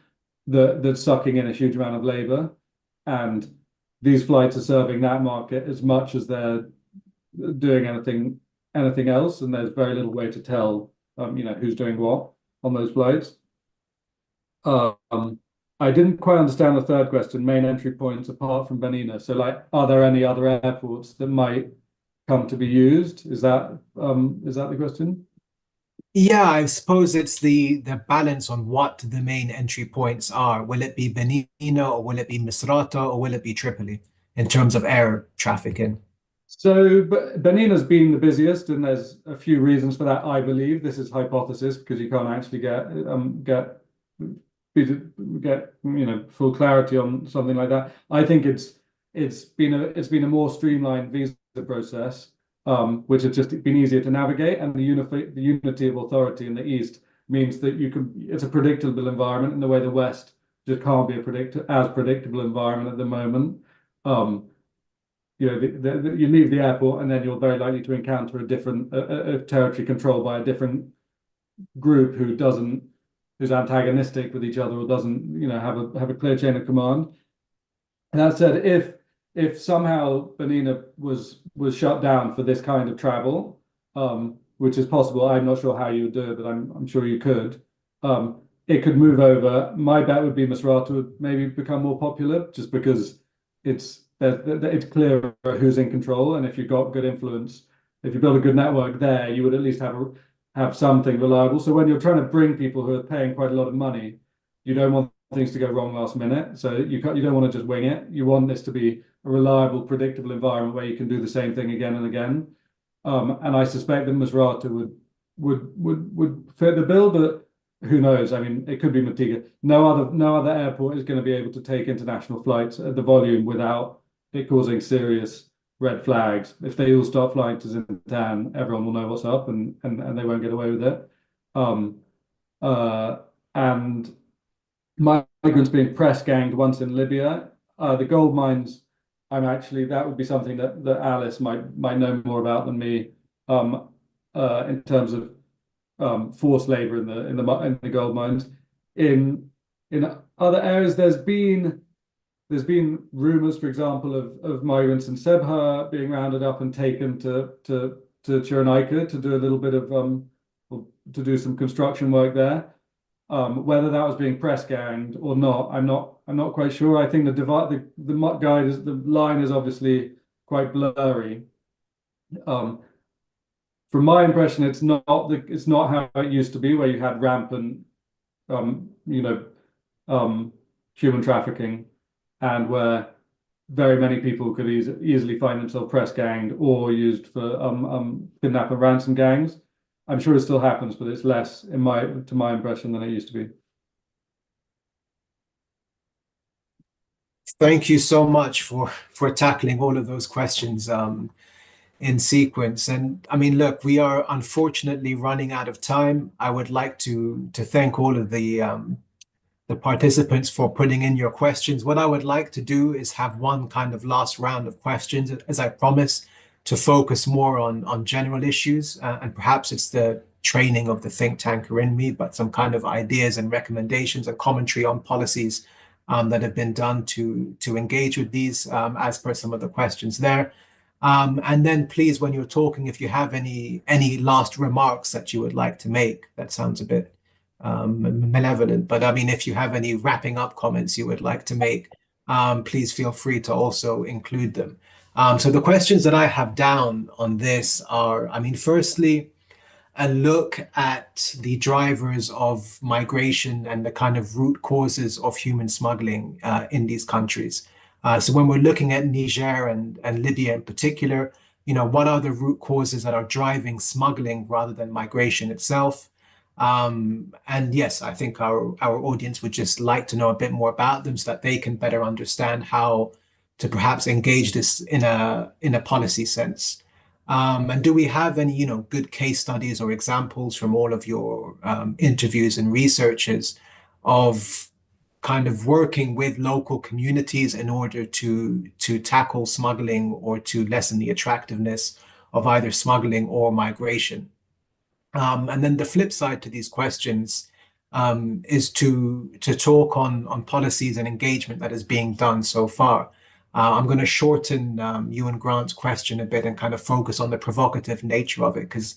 C: that's sucking in a huge amount of labor. And these flights are serving that market as much as they're doing anything else. And there's very little way to tell, who's doing what on those flights. I didn't quite understand the third question, main entry points apart from Benina. So, are there any other airports that might come to be used? Is that the question?
A: Yeah, I suppose it's the balance on what the main entry points are. Will it be Benina, or will it be Misrata, or will it be Tripoli in terms of air traffic in?
C: So Benina's been the busiest, and there's a few reasons for that, I believe. This is hypothesis because you can't actually get full clarity on something like that. I think it's been a more streamlined visa process, which has just been easier to navigate, and the unity of authority in the East means that it's a predictable environment in the way the West just can't be as predictable environment at the moment. You leave the airport and then you're very likely to encounter a territory controlled by a different group who's antagonistic with each other, or doesn't have a clear chain of command. And that said, if somehow Benina was shut down for this kind of travel, which is possible, I'm not sure how you would do it, but I'm sure you could. It could move over. My bet would be Misrata would maybe become more popular, just because it's clear who's in control, and if you've got good influence, if you build a good network there, you would at least have something reliable. So when you're trying to bring people who are paying quite a lot of money, you don't want things to go wrong last minute. So you don't want to just wing it. You want this to be a reliable, predictable environment where you can do the same thing again and again. And I suspect that Misrata would fit the bill, but who knows? I mean, it could be Matiga. No other airport is going to be able to take international flights at the volume without it causing serious red flags. If they all start flying to Zintan, everyone will know what's up, and they won't get away with it. And migrants being press ganged once in Libya. The gold mines, that would be something that Alice might know more about than me, in terms of forced labor in the gold mines. In other areas, there's been rumors, for example, of migrants in Sebha being rounded up and taken to Cyrenaica to do a little bit of to do some construction work there. Whether that was being press ganged or not, I'm not quite sure. I think the line is obviously quite blurry. From my impression, it's not how it used to be, where you had rampant, human trafficking, and where very many people could easily find themselves press ganged or used for kidnap and ransom gangs. I'm sure it still happens, but it's less, to my impression, than it used to be.
A: Thank you so much for tackling all of those questions in sequence. And I mean, look, we are unfortunately running out of time. I would like to thank all of the participants for putting in your questions. What I would like to do is have one kind of last round of questions, as I promised, to focus more on general issues, and perhaps it's the training of the think tanker in me, but some kind of ideas and recommendations and commentary on policies that have been done to engage with these, as per some of the questions there. And then please, when you're talking, if you have any last remarks that you would like to make, that sounds a bit malevolent, but I mean, if you have any wrapping up comments you would like to make, please feel free to also include them. So the questions that I have down on this are, I mean, firstly, a look at the drivers of migration and the kind of root causes of human smuggling in these countries. So when we're looking at Niger and Libya in particular, what are the root causes that are driving smuggling rather than migration itself? And yes, I think our audience would just like to know a bit more about them so that they can better understand how to perhaps engage this in a policy sense. And do we have any, good case studies or examples from all of your interviews and researches of kind of working with local communities in order to tackle smuggling or to lessen the attractiveness of either smuggling or migration? And then the flip side to these questions is to talk on policies and engagement that is being done so far. I'm going to shorten you and Grant's question a bit and kind of focus on the provocative nature of it, because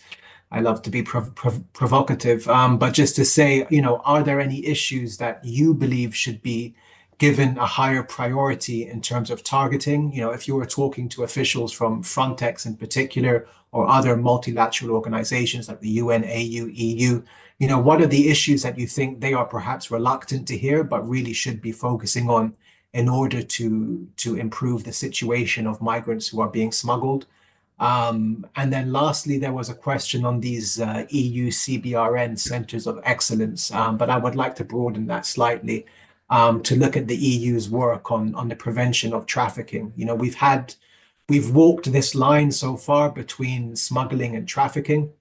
A: I love to be provocative. But just to say, are there any issues that you believe should be given a higher priority in terms of targeting? If you were talking to officials from Frontex in particular, or other multilateral organizations like the UN, AU, EU, what are the issues that you think they are perhaps reluctant to hear, but really should be focusing on in order to improve the situation of migrants who are being smuggled? And then lastly, there was a question on these EU CBRN centers of excellence, but I would like to broaden that slightly to look at the EU's work on the prevention of trafficking. We've walked this line so far between smuggling and trafficking,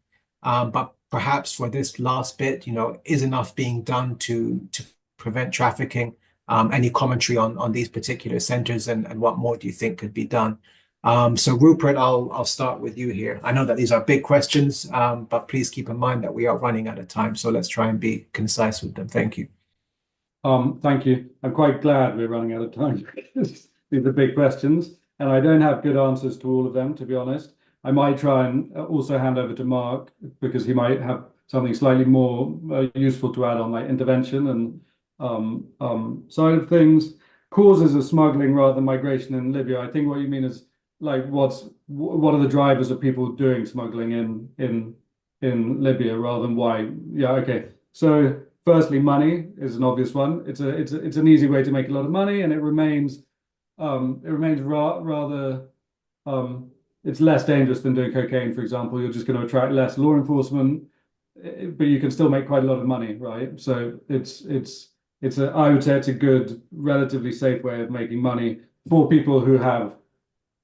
A: but perhaps for this last bit, is enough being done to prevent trafficking? Any commentary on these particular centers, and what more do you think could be done? So Rupert, I'll start with you here. I know that these are big questions, but please keep in mind that we are running out of time, so let's try and be concise with them. Thank you.
C: Thank you. I'm quite glad we're running out of time because these are big questions, and I don't have good answers to all of them, to be honest. I might try and also hand over to Mark, because he might have something slightly more useful to add on, like intervention and side of things. Causes of smuggling rather than migration in Libya. I think what you mean is, like, what are the drivers of people doing smuggling in Libya rather than why? Yeah, okay. So firstly, money is an obvious one. It's an easy way to make a lot of money, and it remains rather it's less dangerous than doing cocaine, for example. You're just going to attract less law enforcement, but you can still make quite a lot of money, right? So I would say it's a good, relatively safe way of making money for people who have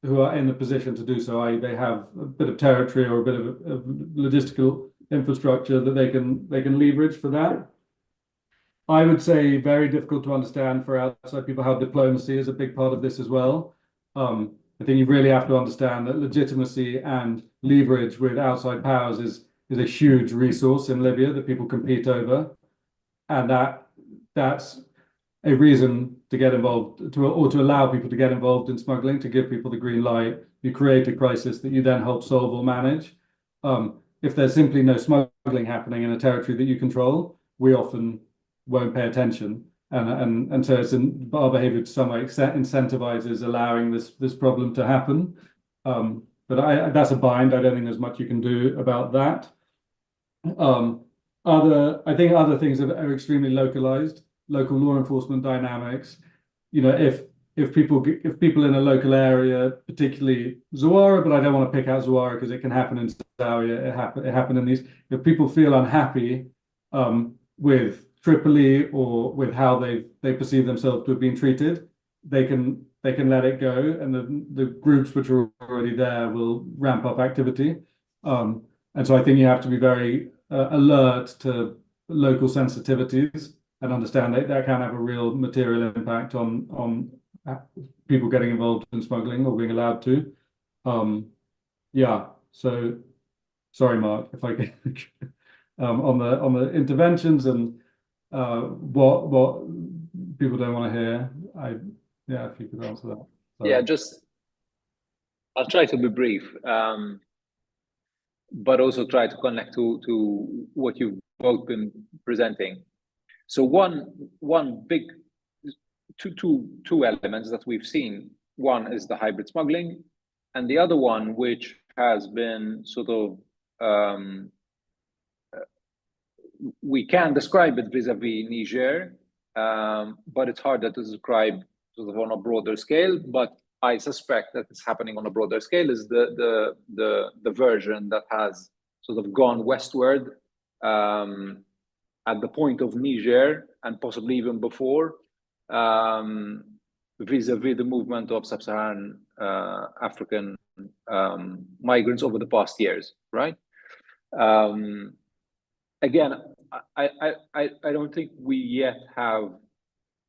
C: who are in the position to do so, i.e. they have a bit of territory or a bit of logistical infrastructure that they can leverage for that. I would say very difficult to understand for outside people how diplomacy is a big part of this as well. I think you really have to understand that legitimacy and leverage with outside powers is a huge resource in Libya that people compete over, and that's a reason to get involved or to allow people to get involved in smuggling, to give people the green light. You create a crisis that you then help solve or manage. If there's simply no smuggling happening in a territory that you control, we often won't pay attention. And so our behavior to some extent incentivizes allowing this problem to happen. But that's a bind. I don't think there's much you can do about that. I think other things are extremely localized. Local law enforcement dynamics. You know, if people in a local area, particularly Zawara, but I don't want to pick out Zawara because it can happen in Zawiya, it happened in these. If people feel unhappy with Tripoli or with how they perceive themselves to have been treated, they can let it go, and the groups which are already there will ramp up activity. And so I think you have to be very alert to local sensitivities and understand that can have a real material impact on people getting involved in smuggling or being allowed to. Yeah. So sorry, Mark, if I can on the interventions and what people don't want to hear. If you could answer that. Sorry.
B: Yeah, I'll try to be brief, but also try to connect to what you've both been presenting. So one big two elements that we've seen. One is the hybrid smuggling, and the other one, which has been sort of we can describe it vis-a-vis Niger, but it's harder to describe sort of on a broader scale. But I suspect that it's happening on a broader scale is the version that has sort of gone westward at the point of Niger and possibly even before, vis-a-vis the movement of sub-Saharan African migrants over the past years, right? Again, I don't think we yet have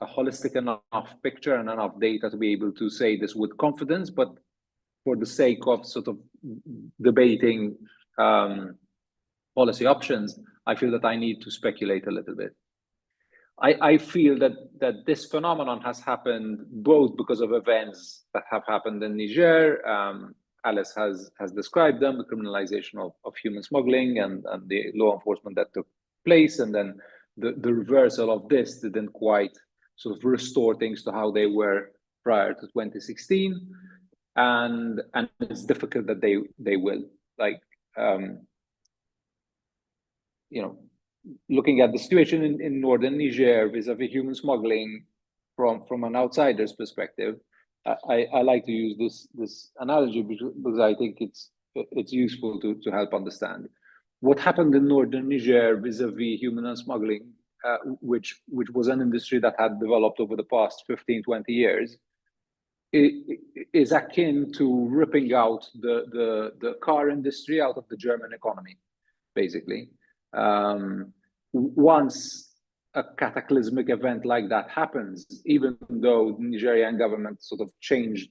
B: a holistic enough picture and enough data to be able to say this with confidence, but for the sake of sort of debating policy options, I feel that I need to speculate a little bit. I feel that this phenomenon has happened both because of events that have happened in Niger. Alice has described them, the criminalization of human smuggling and the law enforcement that took place, and then the reversal of this didn't quite sort of restore things to how they were prior to 2016, and it's difficult that they will, like, you know, looking at the situation in northern Niger vis-a-vis human smuggling from an outsider's perspective, I like to use this analogy because I think it's useful to help understand what happened in northern Niger vis-a-vis human smuggling, which was an industry that had developed over the past 15-20 years. It is akin to ripping out the car industry out of the German economy, basically. Once a cataclysmic event like that happens, even though the Nigerian government sort of changed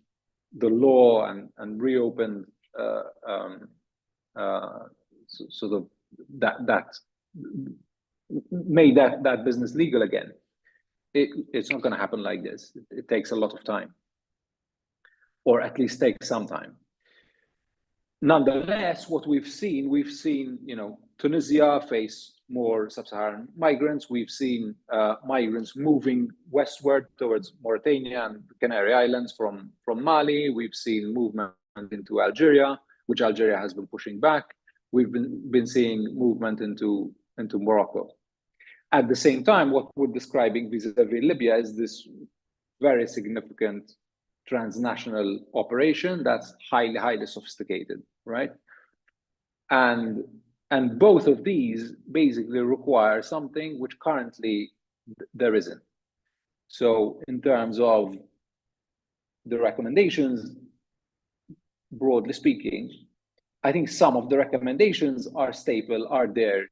B: the law and reopened sort of that made that business legal again, it's not going to happen like this. It takes a lot of time, or at least takes some time. Nonetheless, what we've seen, you know, Tunisia face more sub-Saharan migrants. We've seen migrants moving westward towards Mauritania and the Canary Islands from Mali. We've seen movement into Algeria, which Algeria has been pushing back. We've been seeing movement into Morocco. At the same time, what we're describing vis-a-vis Libya is this very significant transnational operation that's highly sophisticated, right? And both of these basically require something which currently there isn't. So in terms of the recommendations, broadly speaking, I think some of the recommendations are staple, are there,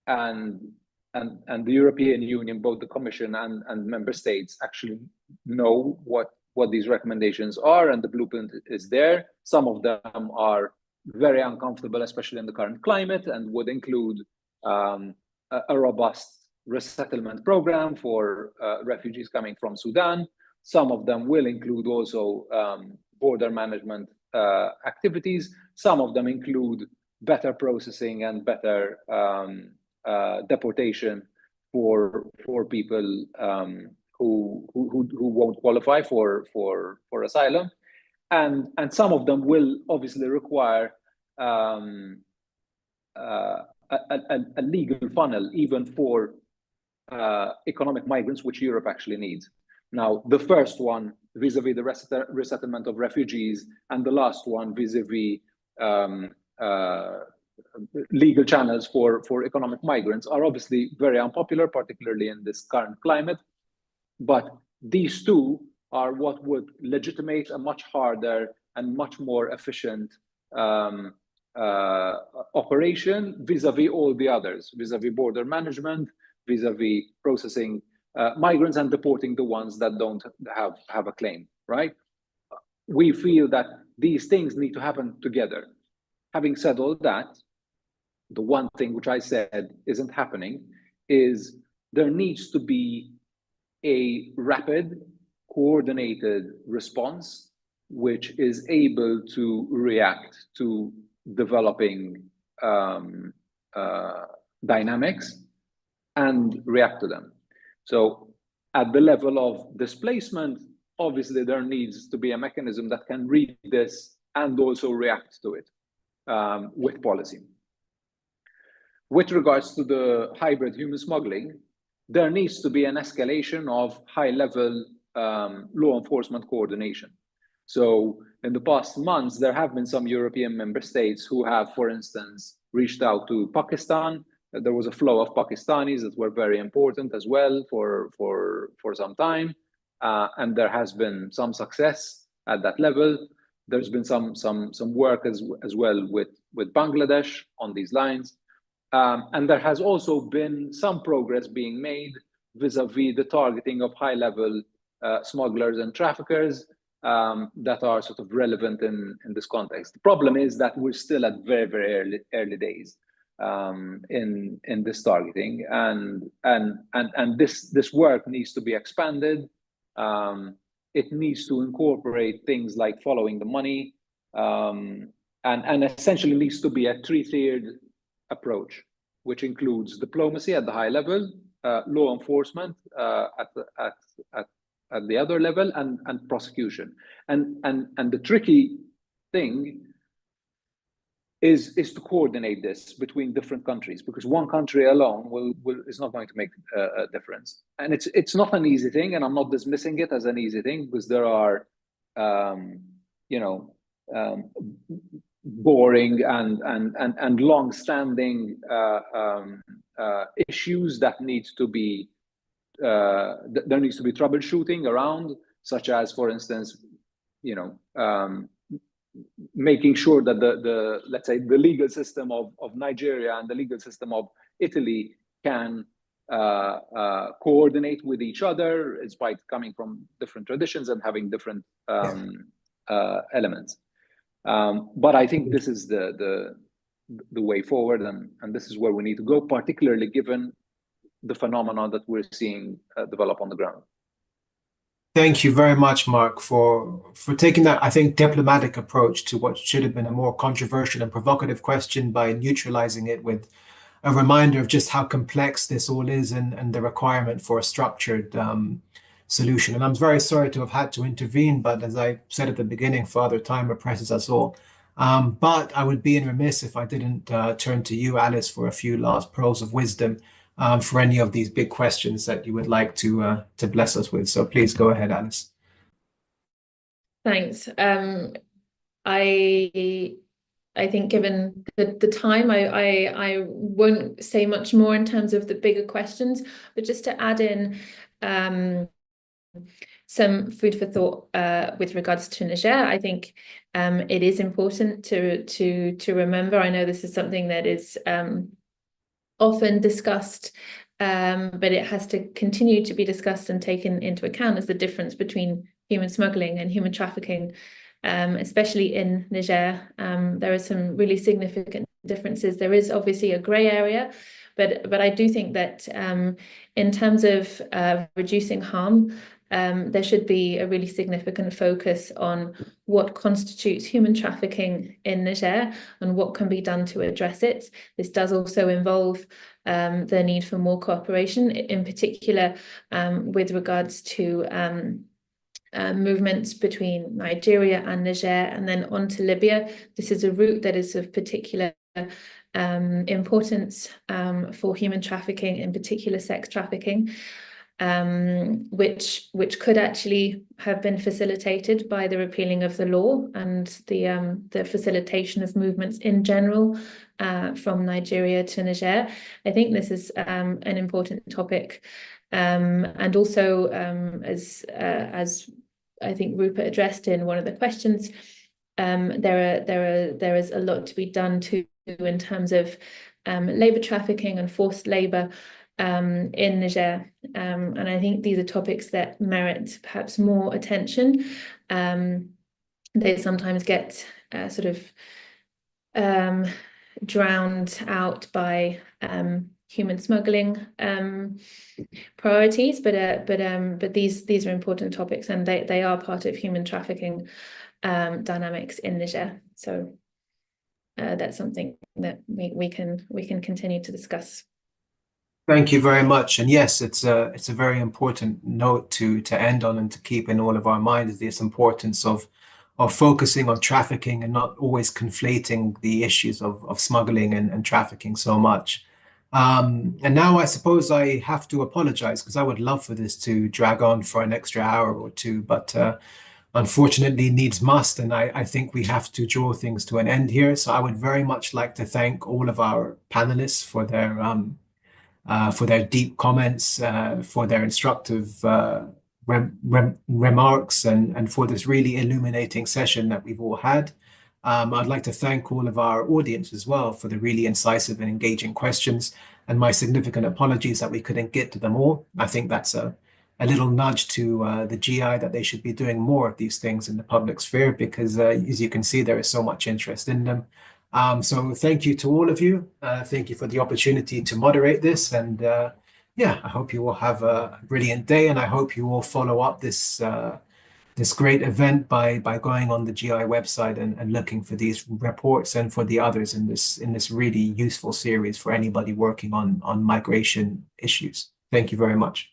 B: and the European Union, both the Commission and member states, actually know what these recommendations are, and the blueprint is there. Some of them are very uncomfortable, especially in the current climate, and would include a robust resettlement program for refugees coming from Sudan. Some of them will include also border management activities. Some of them include better processing and better deportation for people who won't qualify for asylum, and some of them will obviously require a legal funnel even for economic migrants, which Europe actually needs. Now, the first one vis-a-vis the resettlement of refugees, and the last one vis-a-vis legal channels for economic migrants, are obviously very unpopular, particularly in this current climate. But these two are what would legitimate a much harder and much more efficient operation vis-a-vis all the others, vis-a-vis border management, vis-a-vis processing migrants and deporting the ones that don't have a claim, right? We feel that these things need to happen together. Having said all that, the one thing which I said isn't happening is there needs to be a rapid, coordinated response which is able to react to developing dynamics and react to them. So at the level of displacement, obviously there needs to be a mechanism that can read this and also react to it with policy. With regards to the hybrid human smuggling, there needs to be an escalation of high-level law enforcement coordination. So in the past months, there have been some European member states who have, for instance, reached out to Pakistan. There was a flow of Pakistanis that were very important as well for some time, and there has been some success at that level. There's been some work as well with Bangladesh on these lines, and there has also been some progress being made vis-a-vis the targeting of high-level smugglers and traffickers that are sort of relevant in this context. The problem is that we're still at very, very early days in this targeting, and this work needs to be expanded. It needs to incorporate things like following the money, and essentially needs to be a three-tiered approach, which includes diplomacy at the high level, law enforcement at the other level, and prosecution. And the tricky thing is to coordinate this between different countries, because one country alone is not going to make a difference. And it's not an easy thing, and I'm not dismissing it as an easy thing, because there are boring and long-standing issues that need to be there needs to be troubleshooting around, such as, for instance, making sure that the let's say the legal system of Nigeria and the legal system of Italy can coordinate with each other, despite coming from different traditions and having different elements. But I think this is the way forward, and this is where we need to go, particularly given the phenomenon that we're seeing develop on the ground.
A: Thank you very much, Mark, for taking that, I think, diplomatic approach to what should have been a more controversial and provocative question by neutralizing it with a reminder of just how complex this all is and the requirement for a structured solution. And I'm very sorry to have had to intervene, but as I said at the beginning, Father Time oppresses us all. But I would be remiss if I didn't turn to you, Alice, for a few last pearls of wisdom for any of these big questions that you would like to bless us with. So please go ahead, Alice.
D: Thanks. I think given the time, I won't say much more in terms of the bigger questions, but just to add in some food for thought with regards to Niger. I think It is important to remember. I know this is something that is often discussed, but it has to continue to be discussed and taken into account as the difference between human smuggling and human trafficking, especially in Niger. There are some really significant differences. There is obviously a grey area, but I do think that in terms of reducing harm, there should be a really significant focus on what constitutes human trafficking in Niger and what can be done to address it. This does also involve the need for more cooperation, in particular with regards to movements between Nigeria and Niger and then on to Libya. This is a route that is of particular importance for human trafficking, in particular sex trafficking, which could actually have been facilitated by the repealing of the law and the facilitation of movements in general from Nigeria to Niger. I think this is an important topic, and also as I think Rupert addressed in one of the questions, there is a lot to be done too in terms of labor trafficking and forced labor in Niger, and I think these are topics that merit perhaps more attention. They sometimes get sort of drowned out by human smuggling priorities, but these are important topics, and they are part of human trafficking dynamics in Niger. So that's something that we can continue to discuss.
A: Thank you very much. And yes, it's a very important note to end on and to keep in all of our minds, this importance of focusing on trafficking and not always conflating the issues of smuggling and trafficking so much. And now I suppose I have to apologize because I would love for this to drag on for an extra hour or two, but unfortunately needs must, and I think we have to draw things to an end here. So I would very much like to thank all of our panelists for their deep comments, for their instructive remarks, and for this really illuminating session that we've all had. I'd like to thank all of our audience as well for the really incisive and engaging questions, and my significant apologies that we couldn't get to them all. I think that's a little nudge to the GI that they should be doing more of these things in the public sphere, because as you can see, there is so much interest in them. So thank you to all of you. Thank you for the opportunity to moderate this. And yeah, I hope you all have a brilliant day. And I hope you all follow up this great event by going on the GI website and looking for these reports and for the others in this really useful series for anybody working on migration issues. Thank you very much.